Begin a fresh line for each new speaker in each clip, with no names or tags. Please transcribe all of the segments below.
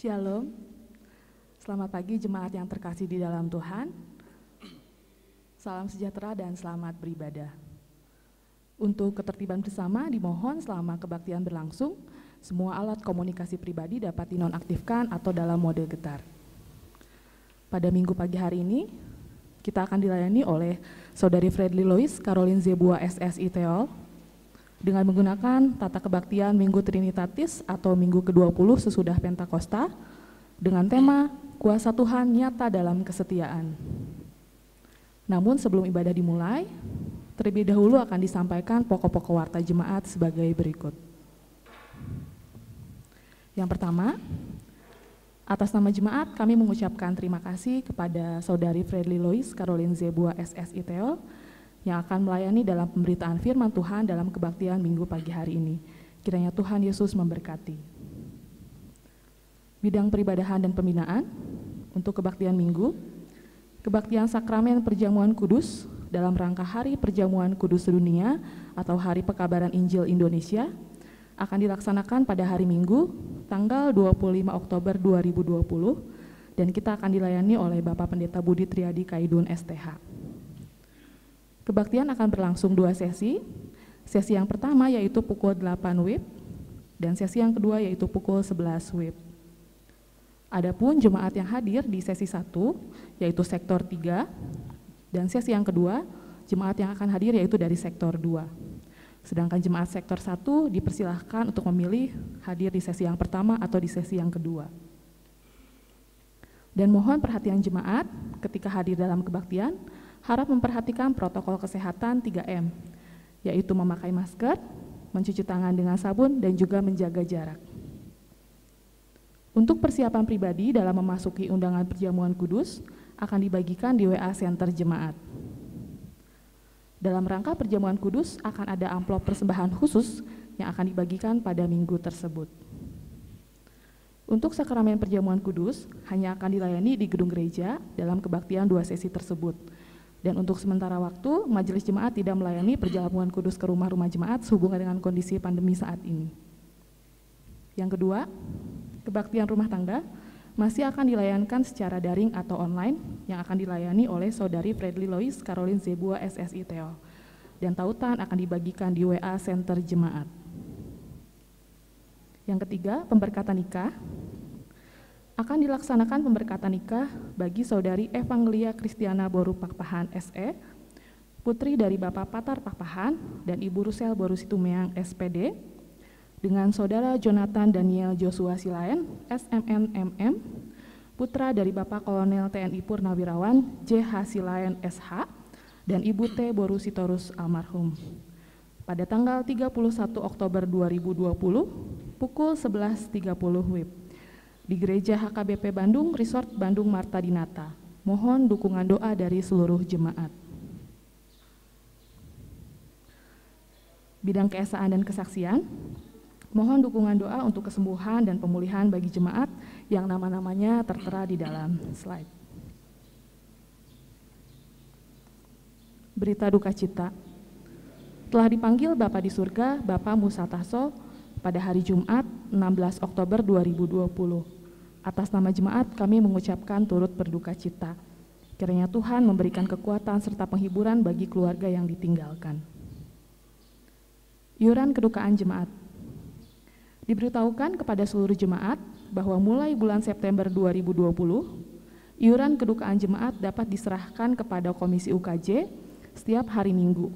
Shalom, selamat pagi jemaat yang terkasih di dalam Tuhan. Salam sejahtera dan selamat beribadah. Untuk ketertiban bersama dimohon selama kebaktian berlangsung, semua alat komunikasi pribadi dapat dinonaktifkan atau dalam mode getar. Pada minggu pagi hari ini, kita akan dilayani oleh Saudari Fredly Lois Caroline Zebua SSI Theol dengan menggunakan tata kebaktian Minggu Trinitatis atau Minggu ke-20 sesudah Pentakosta dengan tema Kuasa Tuhan Nyata dalam Kesetiaan. Namun sebelum ibadah dimulai, terlebih dahulu akan disampaikan pokok-pokok warta jemaat sebagai berikut. Yang pertama, atas nama jemaat kami mengucapkan terima kasih kepada Saudari Fredly Lois Caroline Zebua SSI Theol yang akan melayani dalam pemberitaan firman Tuhan dalam kebaktian Minggu pagi hari ini. Kiranya Tuhan Yesus memberkati. Bidang peribadahan dan pembinaan untuk kebaktian Minggu, kebaktian sakramen perjamuan kudus dalam rangka Hari Perjamuan Kudus Dunia atau Hari Pekabaran Injil Indonesia akan dilaksanakan pada hari Minggu, tanggal 25 Oktober 2020, dan kita akan dilayani oleh Bapak Pendeta Budi Triadi Kaidun STH. Kebaktian akan berlangsung 2 sesi. Sesi yang pertama yaitu pukul 8 WIB dan sesi yang kedua yaitu pukul 11 WIB. Adapun jemaat yang hadir di sesi 1 yaitu sektor 3 dan sesi yang kedua jemaat yang akan hadir yaitu dari sektor 2. Sedangkan jemaat sektor 1 dipersilahkan untuk memilih hadir di sesi yang pertama atau di sesi yang kedua. Dan mohon perhatian jemaat ketika hadir dalam kebaktian, harap memperhatikan protokol kesehatan 3M, yaitu memakai masker, mencuci tangan dengan sabun, dan juga menjaga jarak. Untuk persiapan pribadi dalam memasuki undangan perjamuan kudus akan dibagikan di WA Center Jemaat. Dalam rangka perjamuan kudus akan ada amplop persembahan khusus yang akan dibagikan pada minggu tersebut. Untuk sakramen perjamuan kudus hanya akan dilayani di gedung gereja dalam kebaktian 2 sesi tersebut. Dan untuk sementara waktu, majelis jemaat tidak melayani perjamuan kudus ke rumah-rumah jemaat sehubungan dengan kondisi pandemi saat ini. Yang kedua, kebaktian rumah tangga masih akan dilayankan secara daring atau online yang akan dilayani oleh Saudari Fredly Lois Caroline Zebua SSI Theol. Dan tautan akan dibagikan di WA Center Jemaat. Yang ketiga, pemberkatan nikah. Akan dilaksanakan pemberkatan nikah bagi Saudari Evangelia Kristiana Boru Pakpahan SE, putri dari Bapak Patar Pakpahan dan Ibu Rusel Boru Situmeang SPD, dengan Saudara Jonathan Daniel Joshua Silaen, SMN MM, putra dari Bapak Kolonel TNI Purnawirawan JH Silaen SH, dan Ibu T. Boru Sitorus almarhum. Pada tanggal 31 Oktober 2020, pukul 11.30 WIB. Di Gereja HKBP Bandung, Resort Bandung Marta Dinata. Mohon dukungan doa dari seluruh jemaat. Bidang keesaan dan kesaksian, mohon dukungan doa untuk kesembuhan dan pemulihan bagi jemaat yang nama-namanya tertera di dalam slide. Berita duka cita. Telah dipanggil Bapa di surga, Bapak Musa Taso, pada hari Jumat 16 Oktober 2020. Atas nama jemaat kami mengucapkan turut berduka cita. Kiranya Tuhan memberikan kekuatan serta penghiburan bagi keluarga yang ditinggalkan. Iuran kedukaan jemaat. Diberitahukan kepada seluruh jemaat bahwa mulai bulan September 2020, iuran kedukaan jemaat dapat diserahkan kepada Komisi UKJ setiap hari Minggu.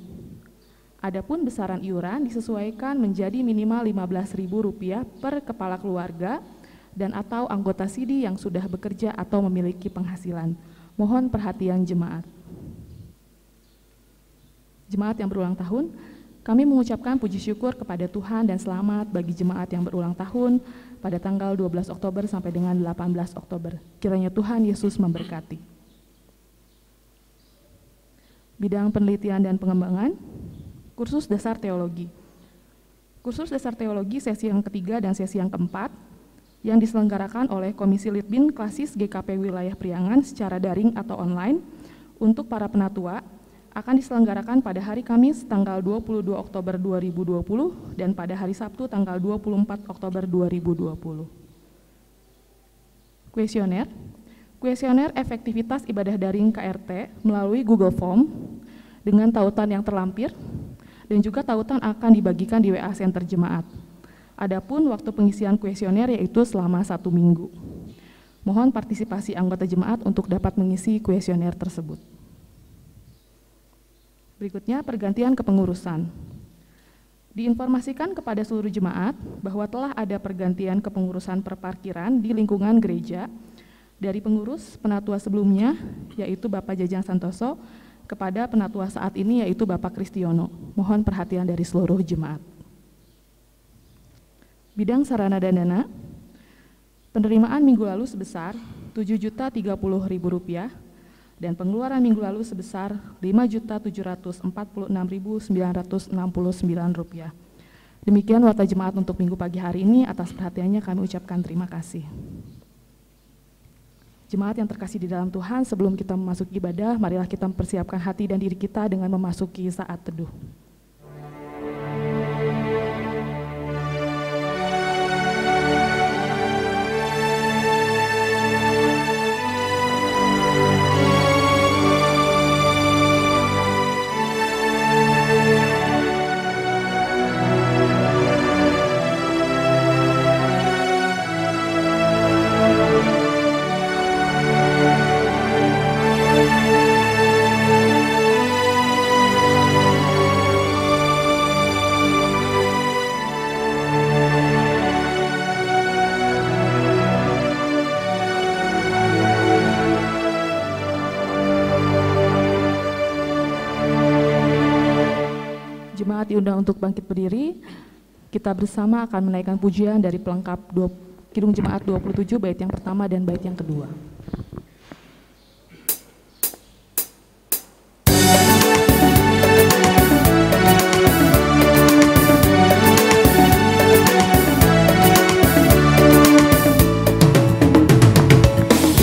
Adapun besaran iuran disesuaikan menjadi minimal Rp15.000 per kepala keluarga dan atau anggota SIDI yang sudah bekerja atau memiliki penghasilan. Mohon perhatian jemaat. Jemaat yang berulang tahun, kami mengucapkan puji syukur kepada Tuhan dan selamat bagi jemaat yang berulang tahun pada tanggal 12 Oktober sampai dengan 18 Oktober. Kiranya Tuhan Yesus memberkati. Bidang penelitian dan pengembangan, kursus dasar teologi. Kursus dasar teologi sesi yang ketiga dan sesi yang keempat yang diselenggarakan oleh Komisi Litbin Klasis GKP Wilayah Priangan secara daring atau online untuk para penatua akan diselenggarakan pada hari Kamis tanggal 22 Oktober 2020 dan pada hari Sabtu tanggal 24 Oktober 2020. Kuesioner. Kuesioner efektivitas ibadah daring KRT melalui Google Form dengan tautan yang terlampir dan juga tautan akan dibagikan di WA Center Jemaat. Adapun waktu pengisian kuesioner yaitu selama 1 minggu. Mohon partisipasi anggota jemaat untuk dapat mengisi kuesioner tersebut. Berikutnya pergantian kepengurusan. Diinformasikan kepada seluruh jemaat bahwa telah ada pergantian kepengurusan perparkiran di lingkungan gereja dari pengurus penatua sebelumnya yaitu Bapak Jajang Santoso kepada penatua saat ini yaitu Bapak Kristiono. Mohon perhatian dari seluruh jemaat. Bidang sarana dan dana. Penerimaan minggu lalu sebesar Rp7.030.000 dan pengeluaran minggu lalu sebesar Rp5.746.969. Demikian warta jemaat untuk minggu pagi hari ini. Atas perhatiannya kami ucapkan terima kasih. Jemaat yang terkasih di dalam Tuhan, sebelum kita memasuki ibadah, marilah kita mempersiapkan hati dan diri kita dengan memasuki saat teduh. Jemaat diundang untuk bangkit berdiri. Kita bersama akan menaikkan pujian dari pelengkap Kidung Jemaat 27 bait yang pertama dan bait yang kedua.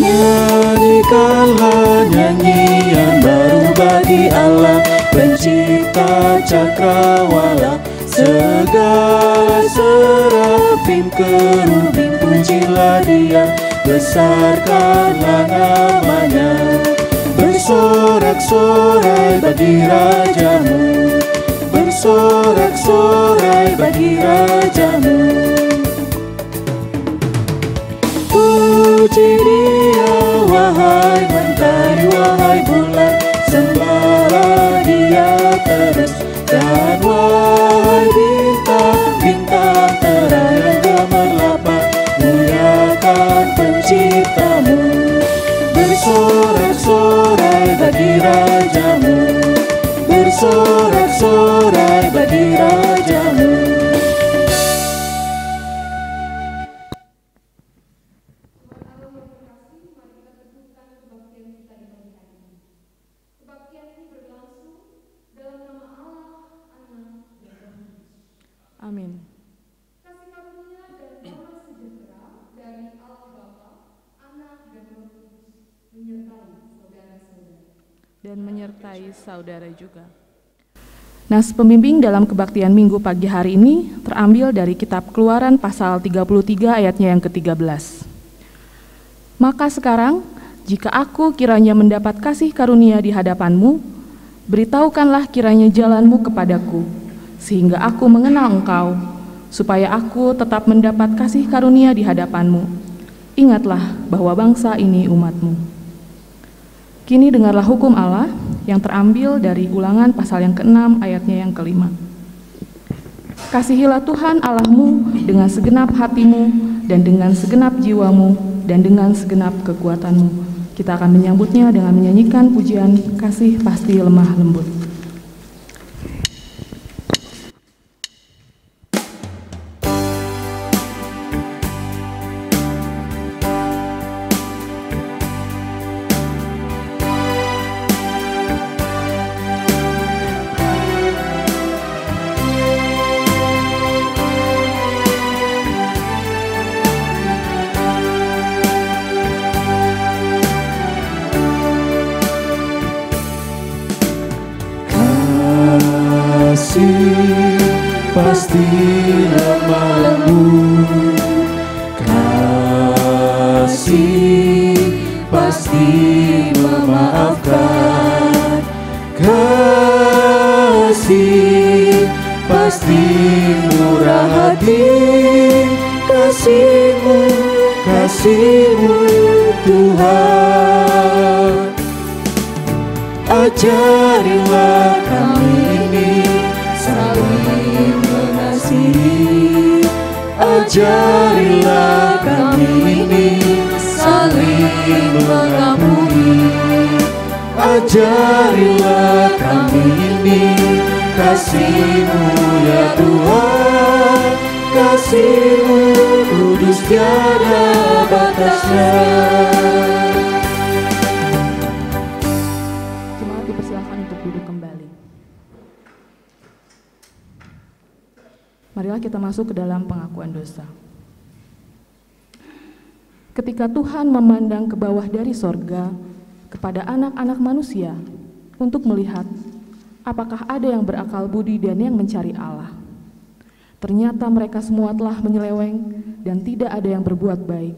Nyanyikanlah nyanyian baru bagi Allah Pencipta cakrawala, segala serafim kerubim pujilah Dia, besarkanlah namanya. Bersorak-sorai bagi rajamu, bersorak-sorai bagi rajamu. Puji Dia wahai mentari, wahai bulan, sembahlah Dia terus, dan wahai bintang-bintang terang yang gemerlapan, muliakan Penciptamu. Bersorak-sorai bagi rajamu, bersorak-sorai bagi rajamu.
Amin.
Kasih karunia dan damai sejahtera dari Allah Bapa, Anak dan Roh Kudus menyertai saudara-saudara.
Dan menyertai saudara juga. Nas pembimbing dalam kebaktian minggu pagi hari ini terambil dari kitab Keluaran pasal 33 ayatnya yang ke-13. Maka sekarang, jika aku kiranya mendapat kasih karunia di hadapanmu, beritahukanlah kiranya jalanmu kepadaku, sehingga aku mengenal engkau, supaya aku tetap mendapat kasih karunia di hadapanmu. Ingatlah bahwa bangsa ini umatmu. Kini dengarlah hukum Allah yang terambil dari Ulangan pasal yang ke-6 ayatnya yang ke-5. Kasihilah Tuhan Allahmu dengan segenap hatimu dan dengan segenap jiwamu dan dengan segenap kekuatanmu. Kita akan menyambutnya dengan menyanyikan pujian Kasih Pasti Lemah Lembut.
Pasti lemah lembut, kasih kasih-Mu, kasih-Mu Tuhan. Ajarilah kami ini saling mengasihi. Ajarilah kami ini saling mengampuni. Ajarilah kami ini kasih-Mu ya Tuhan. Kasih-Mu kudus tiada batasnya.
Jemaat dipersilakan untuk duduk kembali. Marilah kita masuk ke dalam pengakuan dosa. Ketika Tuhan memandang ke bawah dari sorga kepada anak-anak manusia untuk melihat apakah ada yang berakal budi dan yang mencari Allah. Ternyata mereka semua telah menyeleweng dan tidak ada yang berbuat baik.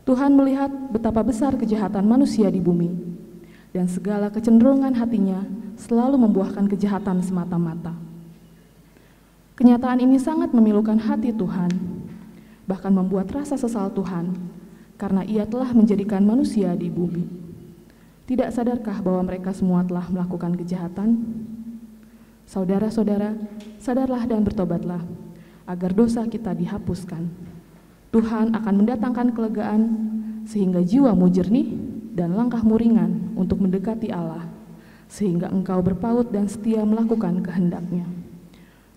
Tuhan melihat betapa besar kejahatan manusia di bumi, dan segala kecenderungan hatinya selalu membuahkan kejahatan semata-mata. Kenyataan ini sangat memilukan hati Tuhan, bahkan membuat rasa sesal Tuhan, karena Ia telah menjadikan manusia di bumi. Tidak sadarkah bahwa mereka semua telah melakukan kejahatan? Saudara-saudara, sadarlah dan bertobatlah, agar dosa kita dihapuskan. Tuhan akan mendatangkan kelegaan, sehingga jiwamu jernih dan langkahmu ringan untuk mendekati Allah, sehingga engkau berpaut dan setia melakukan kehendak-Nya.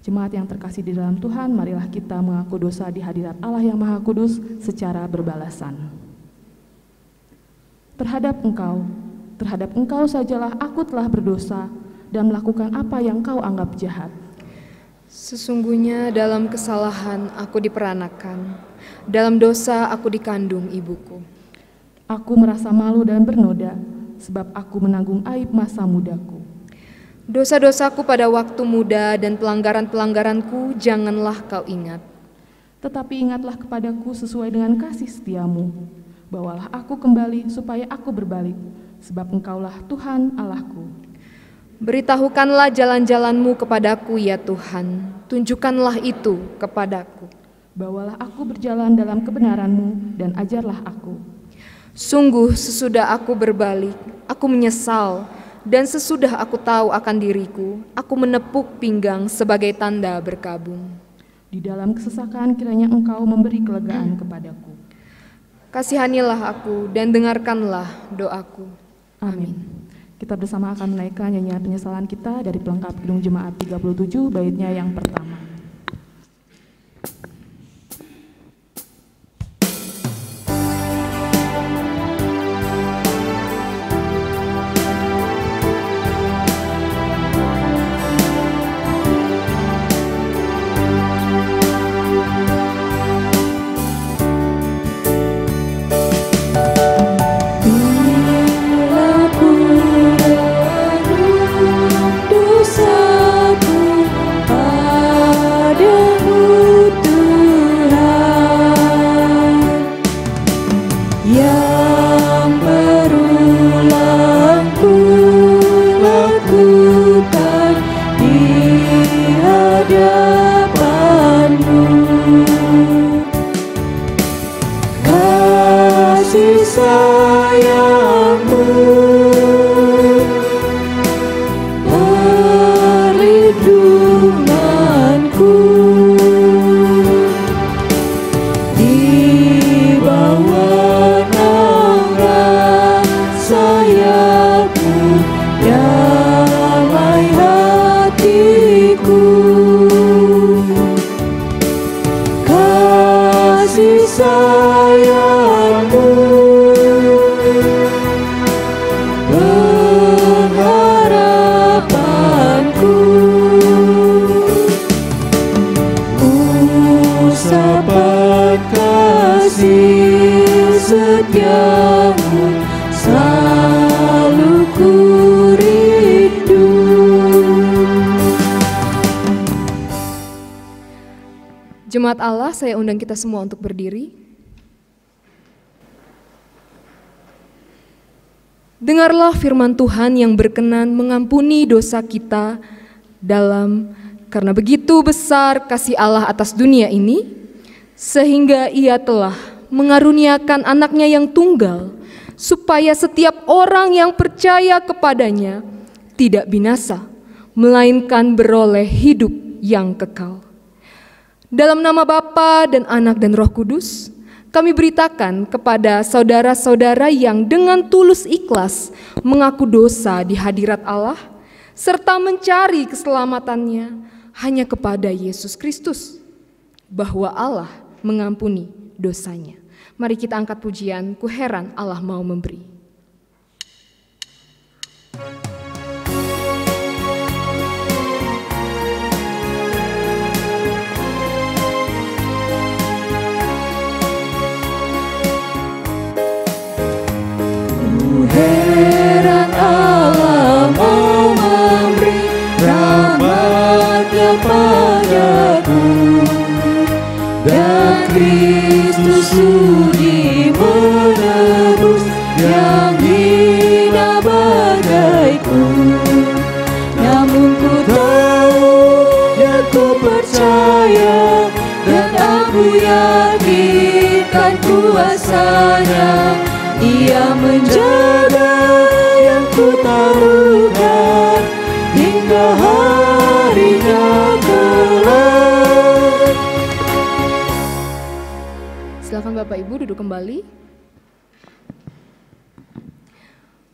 Jemaat yang terkasih di dalam Tuhan, marilah kita mengaku dosa di hadirat Allah yang Maha Kudus secara berbalasan. Terhadap engkau sajalah aku telah berdosa dan melakukan apa yang kau anggap jahat.
Sesungguhnya dalam kesalahan aku diperanakan, dalam dosa aku dikandung ibuku.
Aku merasa malu dan bernoda, sebab aku menanggung aib masa mudaku.
Dosa-dosaku pada waktu muda dan pelanggaran-pelanggaranku janganlah kau ingat.
Tetapi ingatlah kepadaku sesuai dengan kasih setiamu. Bawalah aku kembali supaya aku berbalik, sebab engkaulah Tuhan Allahku.
Beritahukanlah jalan-jalanmu kepadaku ya Tuhan, tunjukkanlah itu kepadaku.
Bawalah aku berjalan dalam kebenaran-Mu dan ajarlah aku.
Sungguh sesudah aku berbalik, aku menyesal, dan sesudah aku tahu akan diriku, aku menepuk pinggang sebagai tanda berkabung.
Di dalam kesesakan kiranya Engkau memberi kelegaan kepadaku.
Kasihanilah aku dan dengarkanlah doaku.
Amin. Kita bersama akan menaikkan nyanyian penyesalan kita dari pelengkap Kidung Jemaat 37, baitnya yang pertama.
Jemaat Allah, saya undang kita semua untuk berdiri. Dengarlah firman Tuhan yang berkenan mengampuni dosa kita karena begitu besar kasih Allah atas dunia ini, sehingga Ia telah mengaruniakan anaknya yang tunggal, supaya setiap orang yang percaya kepadanya tidak binasa, melainkan beroleh hidup yang kekal. Dalam nama Bapa dan Anak dan Roh Kudus, kami beritakan kepada saudara-saudara yang dengan tulus ikhlas mengaku dosa di hadirat Allah, serta mencari keselamatannya hanya kepada Yesus Kristus, bahwa Allah mengampuni dosanya. Mari kita angkat pujian, ku heran Allah mau memberi.
Heran Allah mau memberi rahmat-Nya padaku, dan Kristus sudi menebus yang hina bagaiku. Namun ku tahu dan ku percaya, dan aku yakinkan kuasa-Nya. Ia menjaga yang ku taruhkan hingga harinya kelak.
Silakan Bapak Ibu duduk kembali.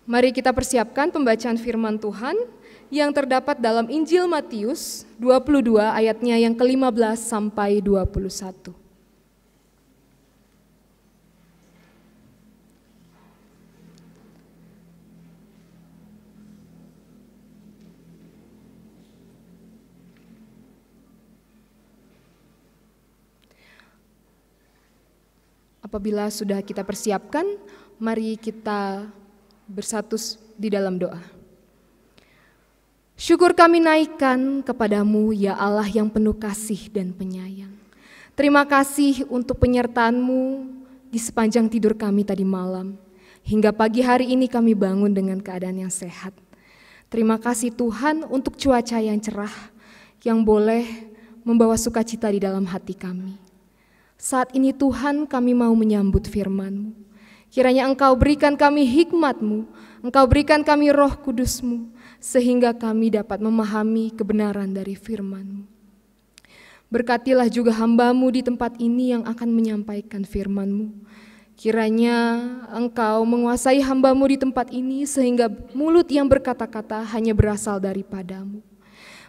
Mari kita persiapkan pembacaan firman Tuhan yang terdapat dalam Injil Matius 22 ayatnya yang ke-15 sampai 21. Apabila sudah kita persiapkan, mari kita bersatu di dalam doa. Syukur kami naikkan kepadamu, ya Allah yang penuh kasih dan penyayang. Terima kasih untuk penyertaan-Mu di sepanjang tidur kami tadi malam. Hingga pagi hari ini kami bangun dengan keadaan yang sehat. Terima kasih Tuhan untuk cuaca yang cerah, yang boleh membawa sukacita di dalam hati kami. Saat ini Tuhan, kami mau menyambut firman-Mu. Kiranya Engkau berikan kami hikmat-Mu, Engkau berikan kami Roh Kudus-Mu, sehingga kami dapat memahami kebenaran dari firman-Mu. Berkatilah juga hamba-Mu di tempat ini yang akan menyampaikan firman-Mu. Kiranya Engkau menguasai hamba-Mu di tempat ini, sehingga mulut yang berkata-kata hanya berasal daripada-Mu.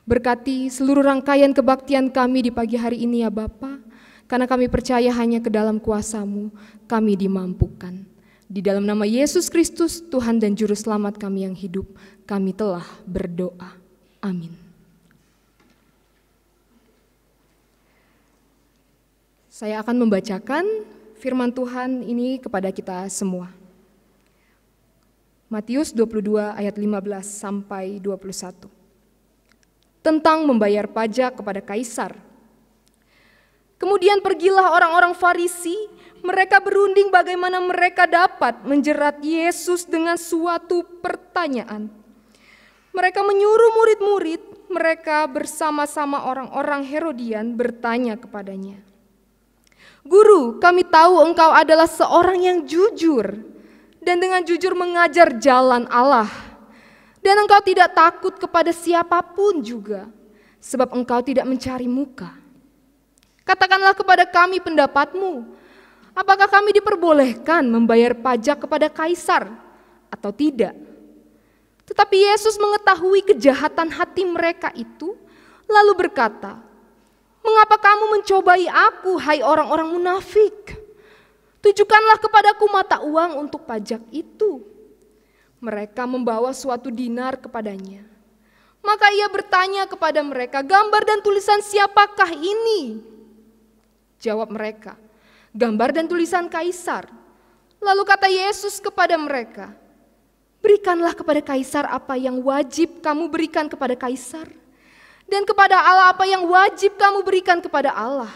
Berkati seluruh rangkaian kebaktian kami di pagi hari ini ya Bapa. Karena kami percaya hanya ke dalam kuasa-Mu kami dimampukan. Di dalam nama Yesus Kristus, Tuhan dan Juru Selamat kami yang hidup, kami telah berdoa. Amin. Saya akan membacakan firman Tuhan ini kepada kita semua. Matius 22 ayat 15 sampai 21. Tentang membayar pajak kepada kaisar. Kemudian pergilah orang-orang Farisi, mereka berunding bagaimana mereka dapat menjerat Yesus dengan suatu pertanyaan. Mereka menyuruh murid-murid mereka bersama-sama orang-orang Herodian bertanya kepadanya, "Guru, kami tahu engkau adalah seorang yang jujur dan dengan jujur mengajar jalan Allah. Dan engkau tidak takut kepada siapapun juga, sebab engkau tidak mencari muka. Katakanlah kepada kami pendapatmu, apakah kami diperbolehkan membayar pajak kepada kaisar atau tidak?" Tetapi Yesus mengetahui kejahatan hati mereka itu, lalu berkata, "Mengapa kamu mencobai aku, hai orang-orang munafik? Tunjukkanlah kepadaku mata uang untuk pajak itu." Mereka membawa suatu dinar kepadanya. Maka ia bertanya kepada mereka, "Gambar dan tulisan siapakah ini?" Jawab mereka, "Gambar dan tulisan kaisar." Lalu kata Yesus kepada mereka, "Berikanlah kepada kaisar apa yang wajib kamu berikan kepada kaisar, dan kepada Allah apa yang wajib kamu berikan kepada Allah."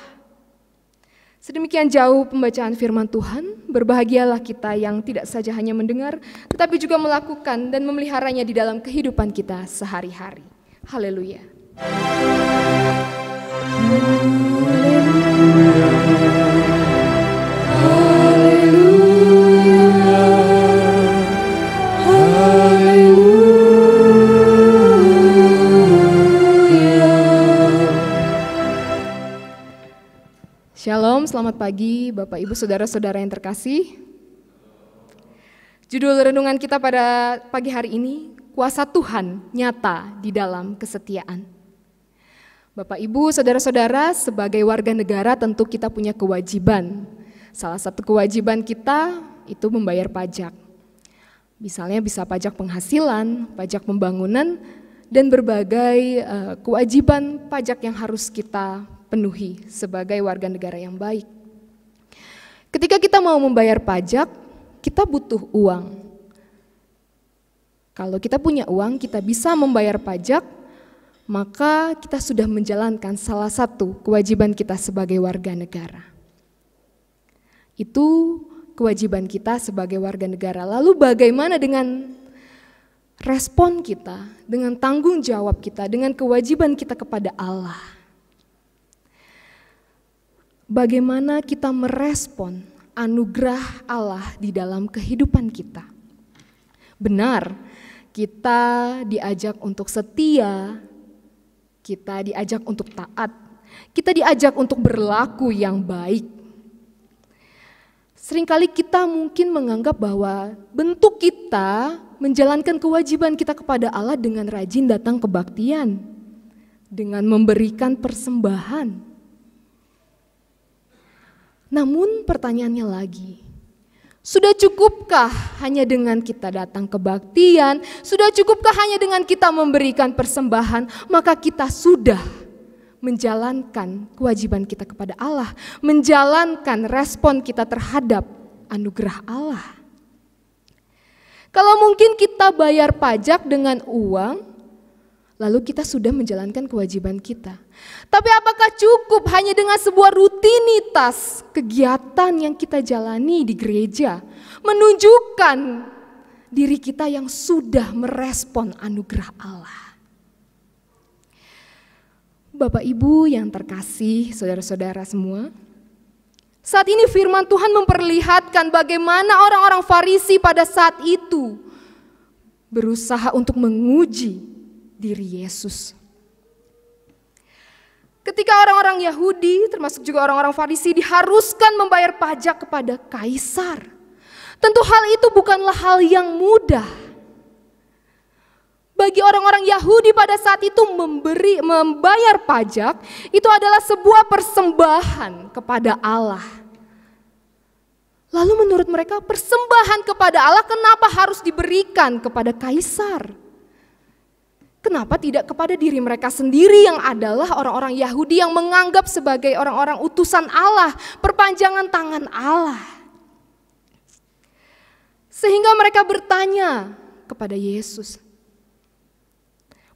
Sedemikian jauh pembacaan firman Tuhan. Berbahagialah kita yang tidak saja hanya mendengar, tetapi juga melakukan dan memeliharanya di dalam kehidupan kita sehari-hari. Haleluya.
Haleluya.
Shalom, selamat pagi Bapak Ibu Saudara-saudara yang terkasih. Judul renungan kita pada pagi hari ini, kuasa Tuhan nyata di dalam kesetiaan. Bapak Ibu Saudara-saudara, sebagai warga negara tentu kita punya kewajiban. Salah satu kewajiban kita itu membayar pajak. Misalnya bisa pajak penghasilan, pajak pembangunan, dan berbagai kewajiban pajak yang harus kita penuhi sebagai warga negara yang baik. Ketika kita mau membayar pajak, kita butuh uang. Kalau kita punya uang, kita bisa membayar pajak, maka kita sudah menjalankan salah satu kewajiban kita sebagai warga negara. Itu kewajiban kita sebagai warga negara. Lalu bagaimana dengan respon kita, dengan tanggung jawab kita, dengan kewajiban kita kepada Allah? Bagaimana kita merespon anugerah Allah di dalam kehidupan kita? Benar, kita diajak untuk setia, kita diajak untuk taat, kita diajak untuk berlaku yang baik. Seringkali kita mungkin menganggap bahwa bentuk kita menjalankan kewajiban kita kepada Allah dengan rajin datang kebaktian, dengan memberikan persembahan. Namun pertanyaannya lagi, sudah cukupkah hanya dengan kita datang kebaktian? Sudah cukupkah hanya dengan kita memberikan persembahan? Maka kita sudah menjalankan kewajiban kita kepada Allah, menjalankan respon kita terhadap anugerah Allah. Kalau mungkin kita bayar pajak dengan uang, lalu kita sudah menjalankan kewajiban kita. Tapi apakah cukup hanya dengan sebuah rutinitas kegiatan yang kita jalani di gereja, menunjukkan diri kita yang sudah merespon anugerah Allah? Bapak Ibu yang terkasih, saudara-saudara semua, saat ini firman Tuhan memperlihatkan bagaimana orang-orang Farisi pada saat itu berusaha untuk menguji diri Yesus. Ketika orang-orang Yahudi, termasuk juga orang-orang Farisi, diharuskan membayar pajak kepada kaisar. Tentu hal itu bukanlah hal yang mudah. Bagi orang-orang Yahudi pada saat itu membayar pajak, itu adalah sebuah persembahan kepada Allah. Lalu menurut mereka persembahan kepada Allah kenapa harus diberikan kepada kaisar? Kenapa tidak kepada diri mereka sendiri yang adalah orang-orang Yahudi yang menganggap sebagai orang-orang utusan Allah, perpanjangan tangan Allah? Sehingga mereka bertanya kepada Yesus,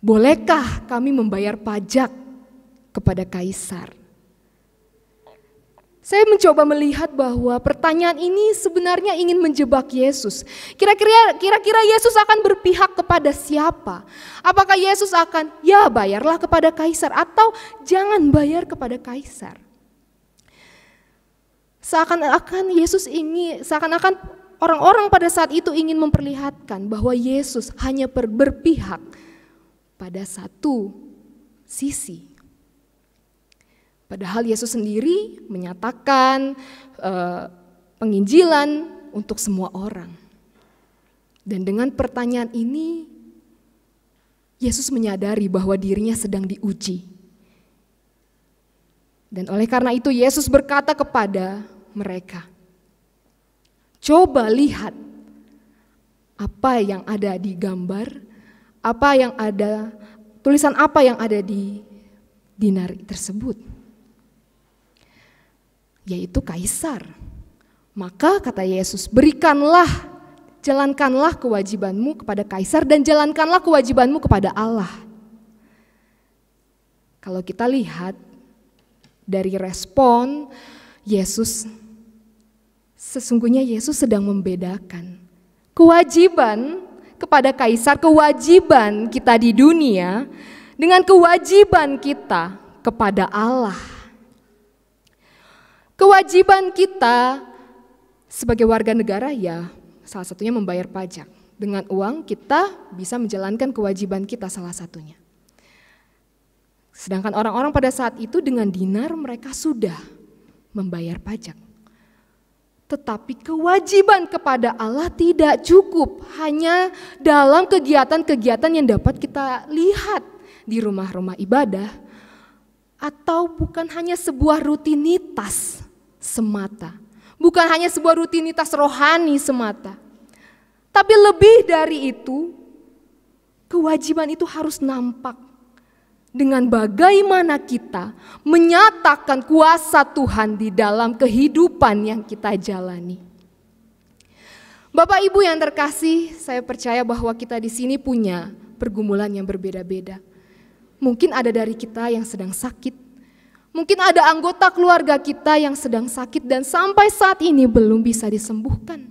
bolehkah kami membayar pajak kepada kaisar? Saya mencoba melihat bahwa pertanyaan ini sebenarnya ingin menjebak Yesus. Kira-kira Yesus akan berpihak kepada siapa? Apakah Yesus akan, ya bayarlah kepada kaisar, atau jangan bayar kepada kaisar? Seakan-akan orang-orang pada saat itu ingin memperlihatkan bahwa Yesus hanya berpihak pada satu sisi. Padahal Yesus sendiri menyatakan penginjilan untuk semua orang. Dan dengan pertanyaan ini, Yesus menyadari bahwa dirinya sedang diuji. Dan oleh karena itu Yesus berkata kepada mereka, coba lihat apa yang ada di gambar, tulisan apa yang ada di dinar tersebut. Yaitu kaisar. Maka kata Yesus, jalankanlah kewajibanmu kepada kaisar dan jalankanlah kewajibanmu kepada Allah. Kalau kita lihat dari respon Yesus, sesungguhnya Yesus sedang membedakan kewajiban kepada kaisar, kewajiban kita di dunia dengan kewajiban kita kepada Allah. Kewajiban kita sebagai warga negara ya salah satunya membayar pajak. Dengan uang kita bisa menjalankan kewajiban kita salah satunya. Sedangkan orang-orang pada saat itu dengan dinar mereka sudah membayar pajak. Tetapi kewajiban kepada Allah tidak cukup hanya dalam kegiatan-kegiatan yang dapat kita lihat di rumah-rumah ibadah atau bukan hanya sebuah rutinitas semata, bukan hanya sebuah rutinitas rohani semata. Tapi lebih dari itu, kewajiban itu harus nampak dengan bagaimana kita menyatakan kuasa Tuhan di dalam kehidupan yang kita jalani. Bapak Ibu yang terkasih, saya percaya bahwa kita di sini punya pergumulan yang berbeda-beda. Mungkin ada dari kita yang sedang sakit, mungkin ada anggota keluarga kita yang sedang sakit dan sampai saat ini belum bisa disembuhkan.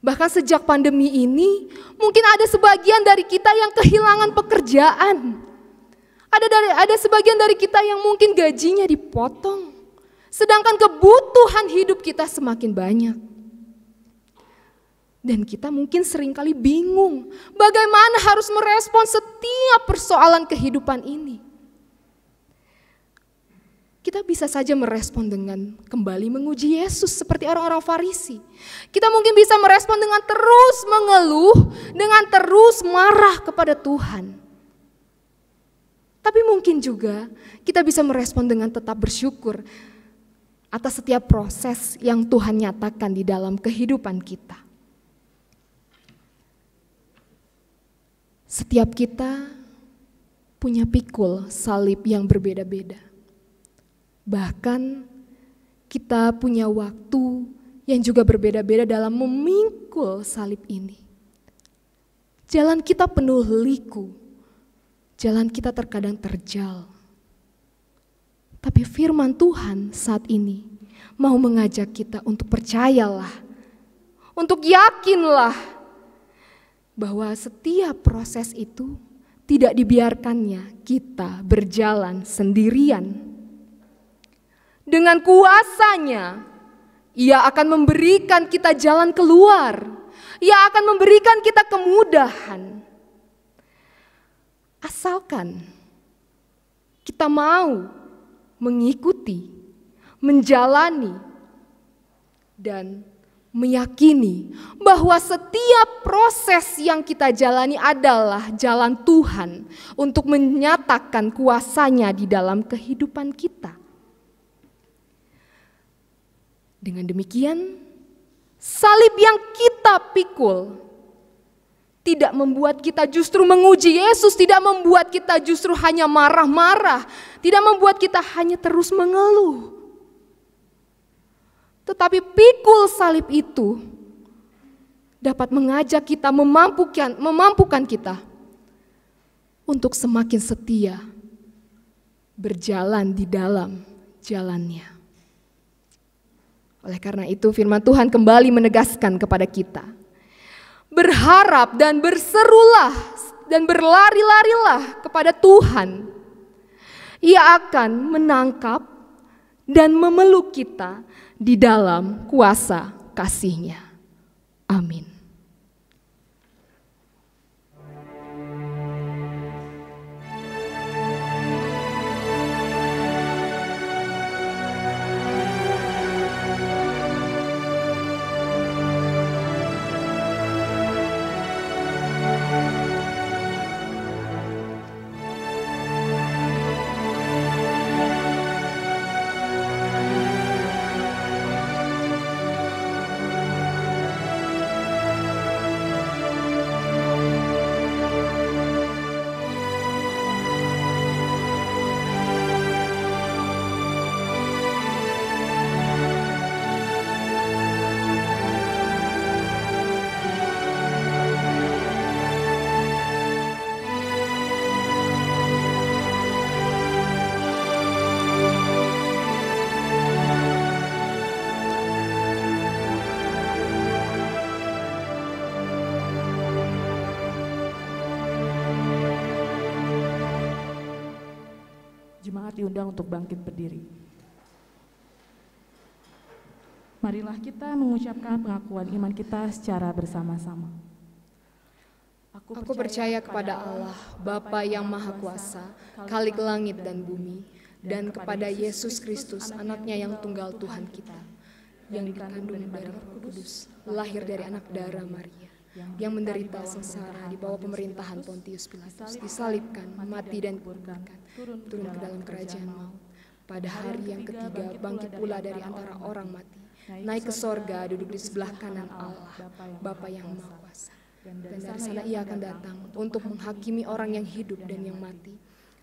Bahkan sejak pandemi ini, mungkin ada sebagian dari kita yang kehilangan pekerjaan. Ada sebagian dari kita yang mungkin gajinya dipotong, sedangkan kebutuhan hidup kita semakin banyak. Dan kita mungkin seringkali bingung bagaimana harus merespon setiap persoalan kehidupan ini. Kita bisa saja merespon dengan kembali menguji Yesus seperti orang-orang Farisi. Kita mungkin bisa merespon dengan terus mengeluh, dengan terus marah kepada Tuhan. Tapi mungkin juga kita bisa merespon dengan tetap bersyukur atas setiap proses yang Tuhan nyatakan di dalam kehidupan kita. Setiap kita punya pikul salib yang berbeda-beda. Bahkan kita punya waktu yang juga berbeda-beda dalam memikul salib ini. Jalan kita penuh liku. Jalan kita terkadang terjal. Tapi firman Tuhan saat ini mau mengajak kita untuk percayalah, untuk yakinlah bahwa setiap proses itu tidak dibiarkannya kita berjalan sendirian. Dengan kuasanya, Ia akan memberikan kita jalan keluar. Ia akan memberikan kita kemudahan. Asalkan kita mau mengikuti, menjalani, dan meyakini bahwa setiap proses yang kita jalani adalah jalan Tuhan untuk menyatakan kuasa-Nya di dalam kehidupan kita. Dengan demikian, salib yang kita pikul tidak membuat kita justru menguji Yesus, tidak membuat kita justru hanya marah-marah, tidak membuat kita hanya terus mengeluh. Tetapi pikul salib itu dapat mengajak kita, memampukan kita untuk semakin setia berjalan di dalam jalannya. Oleh karena itu firman Tuhan kembali menegaskan kepada kita, berharap dan berserulah dan berlari-larilah kepada Tuhan. Ia akan menangkap dan memeluk kita di dalam kuasa kasih-Nya. Amin.
Jemaat diundang untuk bangkit berdiri. Marilah kita mengucapkan pengakuan iman kita secara bersama-sama.
Aku percaya kepada Allah, Bapa yang Maha Kuasa, Khalik langit dan bumi, dan kepada Yesus Kristus, anaknya yang tunggal Tuhan kita, yang dikandung dari Roh Kudus, lahir dari anak darah Maria, yang menderita sengsara di bawah pemerintahan Pontius Pilatus, disalibkan, mati dan dikuburkan, turun ke dalam kerajaan maut. Pada hari yang ketiga bangkit pula dari antara orang mati, naik ke sorga, duduk di sebelah kanan Allah, Bapa yang Maha Kuasa. Dan dari sana ia akan datang untuk menghakimi orang yang hidup dan yang mati.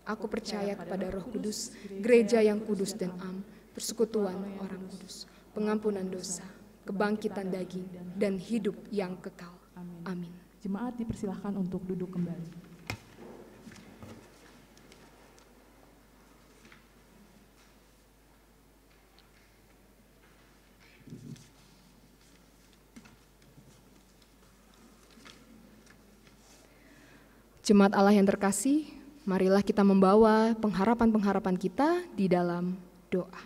Aku percaya kepada Roh Kudus, gereja yang kudus dan am, persekutuan orang kudus, pengampunan dosa, kebangkitan daging, dan hidup yang kekal. Amin.
Jemaat dipersilahkan untuk duduk kembali.
Jemaat Allah yang terkasih, marilah kita membawa pengharapan-pengharapan kita di dalam doa.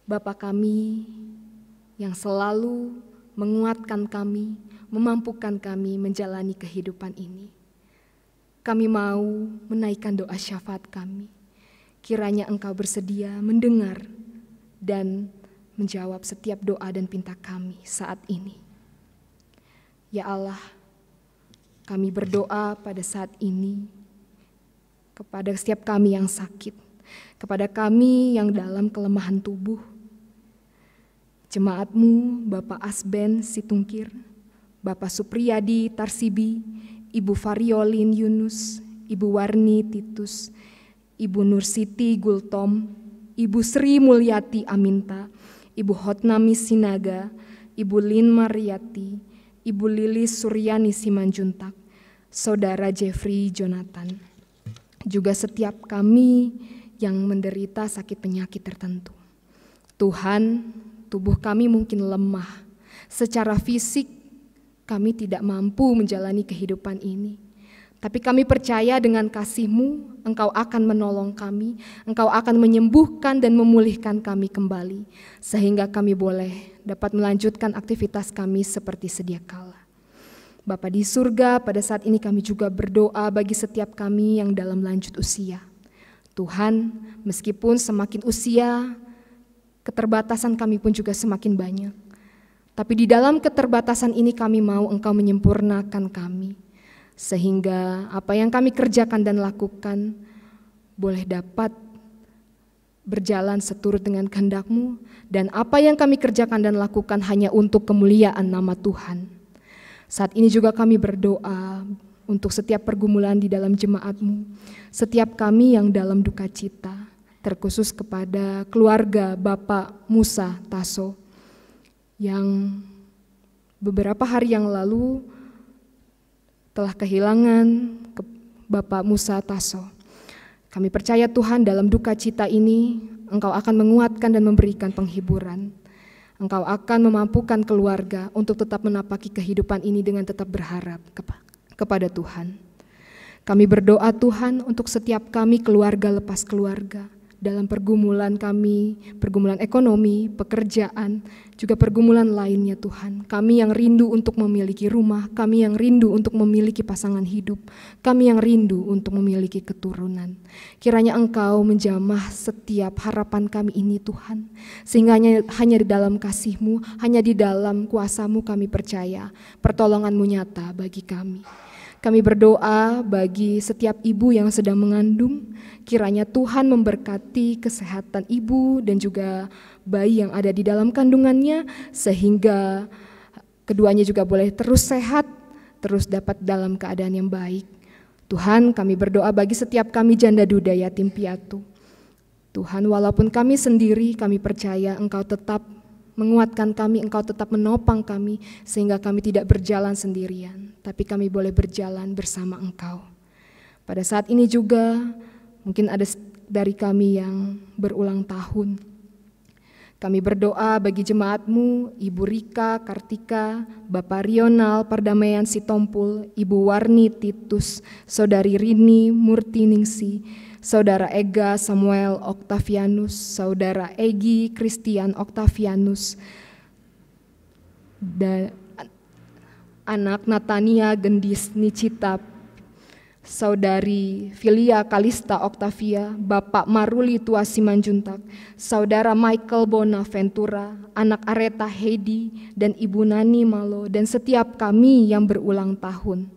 Bapa kami yang selalu menguatkan kami, memampukan kami menjalani kehidupan ini. Kami mau menaikkan doa syafaat kami. Kiranya Engkau bersedia mendengar dan menjawab setiap doa dan pinta kami saat ini. Ya Allah, kami berdoa pada saat ini kepada setiap kami yang sakit, kepada kami yang dalam kelemahan tubuh. Jemaat-Mu, Bapak Asben Situngkir, Bapak Supriyadi Tarsibi, Ibu Variolin Yunus, Ibu Warni Titus, Ibu Nursiti Gultom, Ibu Sri Mulyati Aminta, Ibu Hotnami Sinaga, Ibu Lin Mariati, Ibu Lilis Suryani Simanjuntak, Saudara Jeffrey Jonathan, juga setiap kami yang menderita sakit penyakit tertentu. Tuhan, tubuh kami mungkin lemah, secara fisik kami tidak mampu menjalani kehidupan ini. Tapi kami percaya dengan kasih-Mu, Engkau akan menolong kami, Engkau akan menyembuhkan dan memulihkan kami kembali, sehingga kami boleh dapat melanjutkan aktivitas kami seperti sedia kala. Bapa di surga, pada saat ini kami juga berdoa bagi setiap kami yang dalam lanjut usia. Tuhan, meskipun semakin usia, keterbatasan kami pun juga semakin banyak. Tapi di dalam keterbatasan ini kami mau Engkau menyempurnakan kami, sehingga apa yang kami kerjakan dan lakukan boleh dapat berjalan seturut dengan kehendak-Mu, dan apa yang kami kerjakan dan lakukan hanya untuk kemuliaan nama Tuhan. Saat ini juga kami berdoa untuk setiap pergumulan di dalam jemaat-Mu, setiap kami yang dalam duka cita, terkhusus kepada keluarga Bapak Musa Taso, yang beberapa hari yang lalu telah kehilangan Bapak Musa Taso. Kami percaya Tuhan dalam duka cita ini, Engkau akan menguatkan dan memberikan penghiburan. Engkau akan memampukan keluarga untuk tetap menapaki kehidupan ini dengan tetap berharap kepada Tuhan. Kami berdoa Tuhan untuk setiap kami keluarga lepas keluarga, dalam pergumulan kami, pergumulan ekonomi, pekerjaan, juga pergumulan lainnya Tuhan. Kami yang rindu untuk memiliki rumah, kami yang rindu untuk memiliki pasangan hidup, kami yang rindu untuk memiliki keturunan. Kiranya Engkau menjamah setiap harapan kami ini Tuhan, sehingga hanya di dalam kasih-Mu, hanya di dalam kuasa-Mu kami percaya pertolongan-Mu nyata bagi kami. Kami berdoa bagi setiap ibu yang sedang mengandung, kiranya Tuhan memberkati kesehatan ibu dan juga bayi yang ada di dalam kandungannya, sehingga keduanya juga boleh terus sehat, terus dapat dalam keadaan yang baik. Tuhan, kami berdoa bagi setiap kami janda duda yatim piatu. Tuhan, walaupun kami sendiri, kami percaya Engkau tetap menguatkan kami, Engkau tetap menopang kami, sehingga kami tidak berjalan sendirian, tapi kami boleh berjalan bersama Engkau. Pada saat ini juga, mungkin ada dari kami yang berulang tahun. Kami berdoa bagi jemaat-Mu, Ibu Rika, Kartika, Bapak Rional, Perdamaian Sitompul, Ibu Warni Titus, Saudari Rini, Murti Ningsi, Saudara Ega Samuel Octavianus, Saudara Egi Christian Octavianus, dan anak Natania Gendis Nicita, Saudari Filia Kalista Octavia, Bapak Maruli Tua Simanjuntak, Saudara Michael Bonaventura, anak Areta Heidi, dan Ibu Nani Malo, dan setiap kami yang berulang tahun.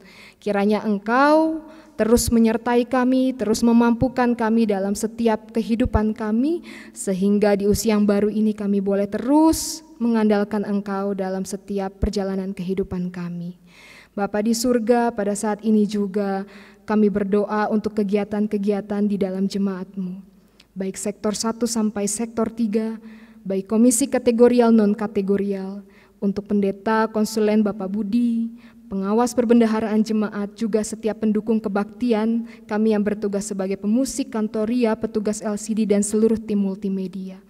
Kiranya Engkau terus menyertai kami, terus memampukan kami dalam setiap kehidupan kami, sehingga di usia yang baru ini kami boleh terus mengandalkan Engkau dalam setiap perjalanan kehidupan kami. Bapa di surga, pada saat ini juga kami berdoa untuk kegiatan-kegiatan di dalam jemaat-Mu, baik sektor 1 sampai sektor 3, baik komisi kategorial non-kategorial, untuk pendeta, konsulen Bapak Budi, pengawas perbendaharaan jemaat, juga setiap pendukung kebaktian, kami yang bertugas sebagai pemusik, kantoria, petugas LCD, dan seluruh tim multimedia.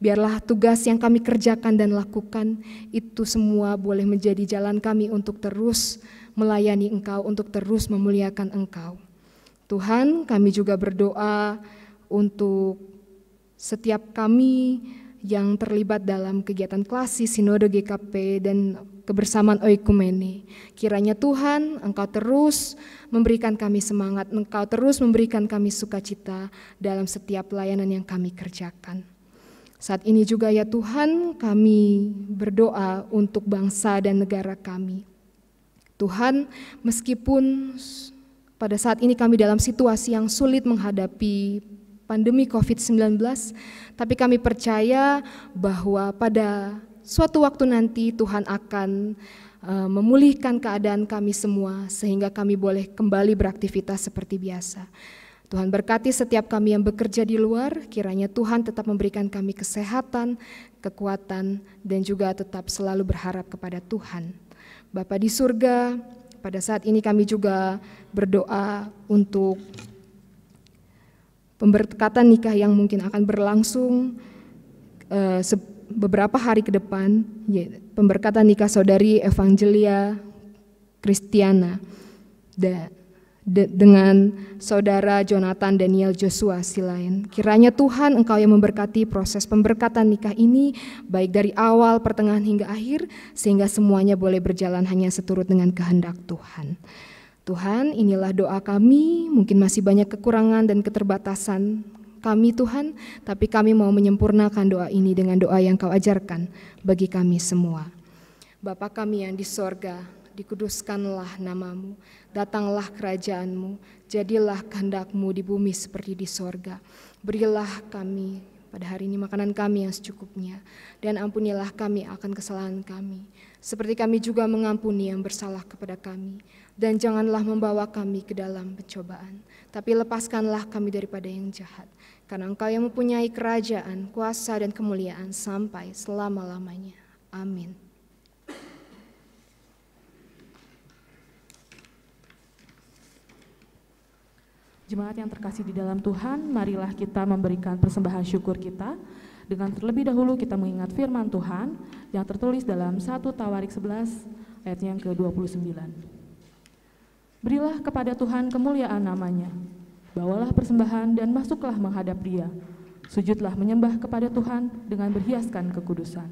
Biarlah tugas yang kami kerjakan dan lakukan, itu semua boleh menjadi jalan kami untuk terus melayani Engkau, untuk terus memuliakan Engkau. Tuhan, kami juga berdoa untuk setiap kami yang terlibat dalam kegiatan klasis, sinode GKP, dan kebersamaan oikumene. Kiranya Tuhan, Engkau terus memberikan kami semangat, Engkau terus memberikan kami sukacita dalam setiap pelayanan yang kami kerjakan. Saat ini juga ya Tuhan, kami berdoa untuk bangsa dan negara kami. Tuhan, meskipun pada saat ini kami dalam situasi yang sulit menghadapi pandemi COVID-19, tapi kami percaya bahwa pada suatu waktu nanti Tuhan akan memulihkan keadaan kami semua sehingga kami boleh kembali beraktivitas seperti biasa. Tuhan berkati setiap kami yang bekerja di luar, kiranya Tuhan tetap memberikan kami kesehatan, kekuatan, dan juga tetap selalu berharap kepada Tuhan. Bapa di surga, pada saat ini kami juga berdoa untuk pemberkatan nikah yang mungkin akan berlangsung beberapa hari ke depan, pemberkatan nikah saudari Evangelia Kristiana dengan saudara Jonathan Daniel Joshua Silain. Kiranya Tuhan, Engkau yang memberkati proses pemberkatan nikah ini, baik dari awal, pertengahan hingga akhir, sehingga semuanya boleh berjalan hanya seturut dengan kehendak Tuhan. Tuhan, inilah doa kami, mungkin masih banyak kekurangan dan keterbatasan kami Tuhan, tapi kami mau menyempurnakan doa ini dengan doa yang Kau ajarkan bagi kami semua. Bapa kami yang di sorga, dikuduskanlah namamu, datanglah kerajaan-Mu, jadilah kehendak-Mu di bumi seperti di sorga. Berilah kami pada hari ini makanan kami yang secukupnya, dan ampunilah kami akan kesalahan kami, seperti kami juga mengampuni yang bersalah kepada kami. Dan janganlah membawa kami ke dalam pencobaan, tapi lepaskanlah kami daripada yang jahat. Karena Engkau yang mempunyai kerajaan, kuasa, dan kemuliaan sampai selama-lamanya. Amin.
Jemaat yang terkasih di dalam Tuhan, marilah kita memberikan persembahan syukur kita. Dengan terlebih dahulu kita mengingat firman Tuhan yang tertulis dalam 1 Tawarik 11 ayat yang ke-29. Berilah kepada Tuhan kemuliaan namanya, bawalah persembahan dan masuklah menghadap Dia. Sujudlah menyembah kepada Tuhan dengan berhiaskan kekudusan.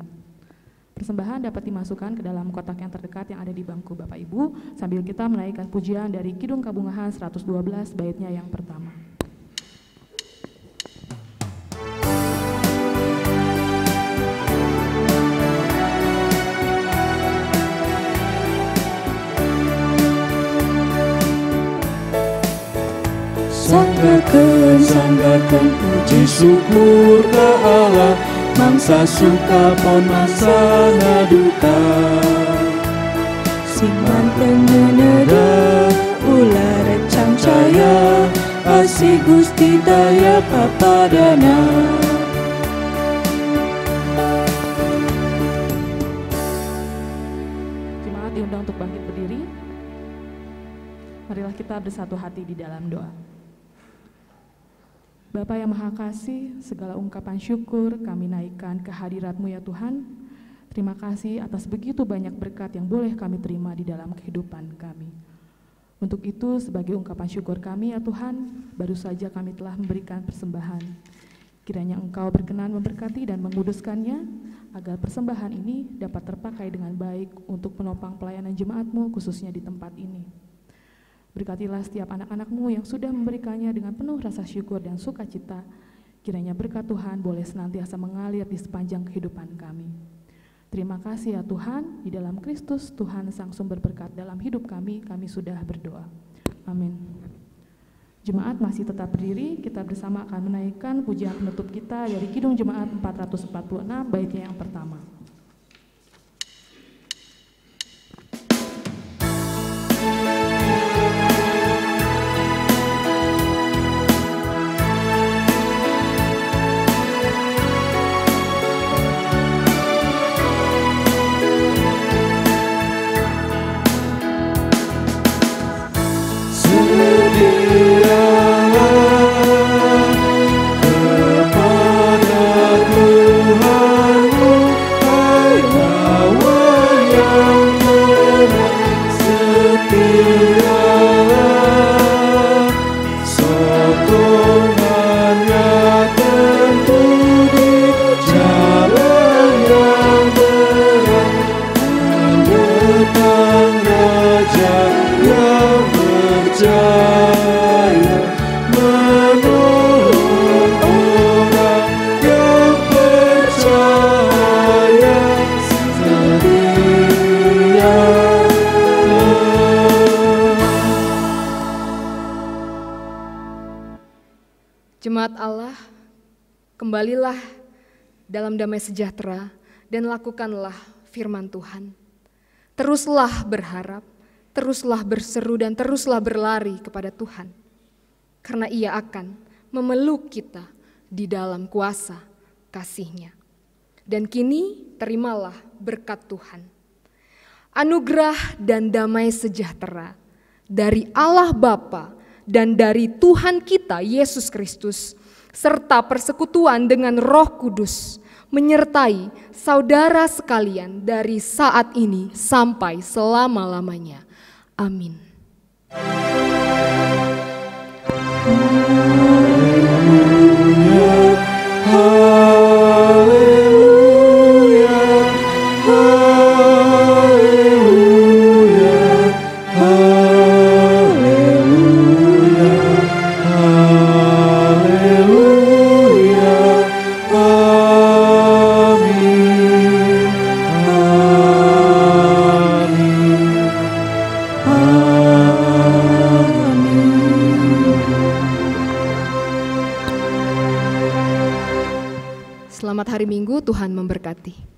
Persembahan dapat dimasukkan ke dalam kotak yang terdekat yang ada di bangku Bapak Ibu, sambil kita menaikkan pujian dari Kidung Kabungahan 112 baitnya yang pertama.
Sanggakan puji syukur ke Allah, mangsa suka pon mangsa ngaduka. Sing manteng meneda ular cancaya, asih Gusti daya papadana.
Jemaat diundang untuk bangkit berdiri. Marilah kita bersatu hati di dalam doa. Bapa yang Maha Kasih, segala ungkapan syukur kami naikkan ke hadirat-Mu ya Tuhan. Terima kasih atas begitu banyak berkat yang boleh kami terima di dalam kehidupan kami. Untuk itu, sebagai ungkapan syukur kami ya Tuhan, baru saja kami telah memberikan persembahan. Kiranya Engkau berkenan memberkati dan menguduskannya, agar persembahan ini dapat terpakai dengan baik untuk menopang pelayanan jemaat-Mu khususnya di tempat ini. Berkatilah setiap anak-anak-Mu yang sudah memberikannya dengan penuh rasa syukur dan sukacita. Kiranya berkat Tuhan boleh senantiasa mengalir di sepanjang kehidupan kami. Terima kasih ya Tuhan, di dalam Kristus Tuhan Sang Sumber Berkat dalam hidup kami sudah berdoa. Amin. Jemaat masih tetap berdiri, kita bersama akan menaikkan pujian penutup kita dari Kidung Jemaat 446, baitnya yang pertama.
Jemaat Allah, kembalilah dalam damai sejahtera dan lakukanlah firman Tuhan. Teruslah berharap, teruslah berseru dan teruslah berlari kepada Tuhan. Karena Ia akan memeluk kita di dalam kuasa kasih-Nya. Dan kini terimalah berkat Tuhan. Anugerah dan damai sejahtera dari Allah Bapa dan dari Tuhan kita Yesus Kristus, serta persekutuan dengan Roh Kudus, menyertai saudara sekalian dari saat ini sampai selama-lamanya. Amin. Selamat hari Minggu, Tuhan memberkati.